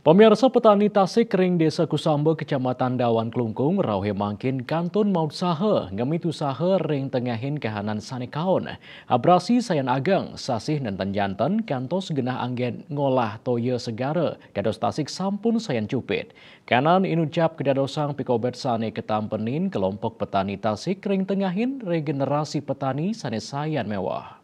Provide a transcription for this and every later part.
Pemirsa petani Tasik Kering Desa Kusambe Kecamatan Dawan Klungkung rauhe mangkin kantun maut saha ngemit usaha ring tengahin kahanan sanekaon. Abrasi sayan ageng sasih nenten janten kantos genah anggen ngolah toye segara dados Tasik sampun sayan cupit. Kanan inucap kedadosang pikobet sane ketampenin kelompok petani Tasik Kering tengahin regenerasi petani sane sayan mewah.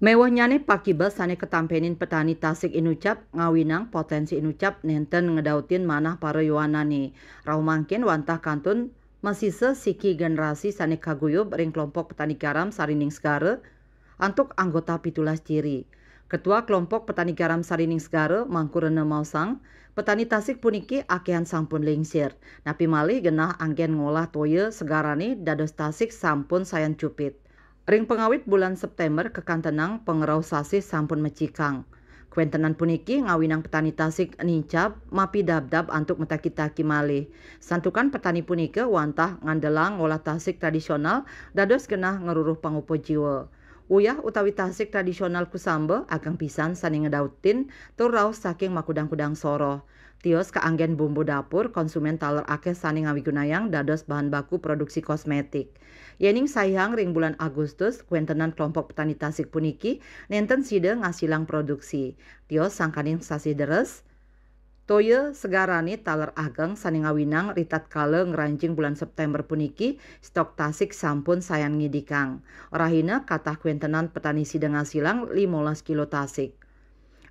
Mewahnyane pakibel sane ketampenin petani Tasik inucap ngawinang potensi inucap nenten ngedautin manah para yowanane. Rau mangkin wantah kantun masisa siki generasi sane kaguyub ring kelompok petani garam Sarining Segara antuk anggota pitulas ciri. Ketua kelompok petani garam Sarining Segara Mangkurene Mausang, petani Tasik puniki akehan sampun lingsir. Napi malih genah anggen ngolah toye segarane dados Tasik sampun sayan cupit. Ring pengawit bulan September kekantenang pengerau sasi sampun mecikang. Kuentenan puniki ngawinang petani Tasik nincap mapi dab-dab antuk metaki-taki malih. Santukan petani punika wantah ngandelang ngolah Tasik tradisional dados genah ngeruruh pangupo jiwa. Uyah utawi Tasik tradisional Kusambe ageng pisan sani ngedautin tur raos saking makudang-kudang soroh. Tios kaanggen bumbu dapur konsumen taler akeh sani ngawigunayang dados bahan baku produksi kosmetik. Yening sayang ring bulan Agustus kuentenan kelompok petani Tasik puniki nenten sida ngasilang produksi. Tios sangkaning sasi deres toye segarane taler ageng sani ngawinang ritat kala ngeranjing bulan September puniki stok Tasik sampun sayan ngidikang. Orahina katah kuentenan petani sida ngasilang 15 kilo Tasik.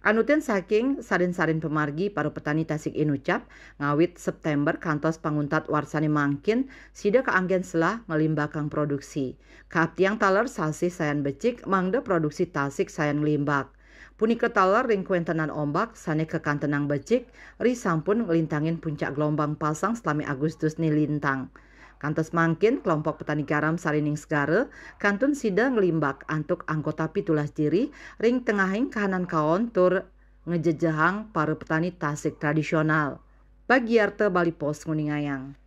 Anutin saking sarin-sarin pemargi para petani Tasik inucap ngawit September kantos panguntat warsani mangkin sida kaanggen selah ngelimbakang produksi. Kaaptiang taler sasi sayan becik mangda produksi Tasik sayan ngelimbak. Punika taler ring kuentenan ombak sane kekantenang becik ri sampun ngelintangin puncak gelombang pasang selami Agustus ni lintang. Kantos mangkin kelompok petani garam Sarining Segara kantun sida ngelimbak antuk anggota pitulas diri ring tengahing kahanan kaon tur ngejejahang para petani Tasik tradisional. Bagi Bali Pos Nguningayang.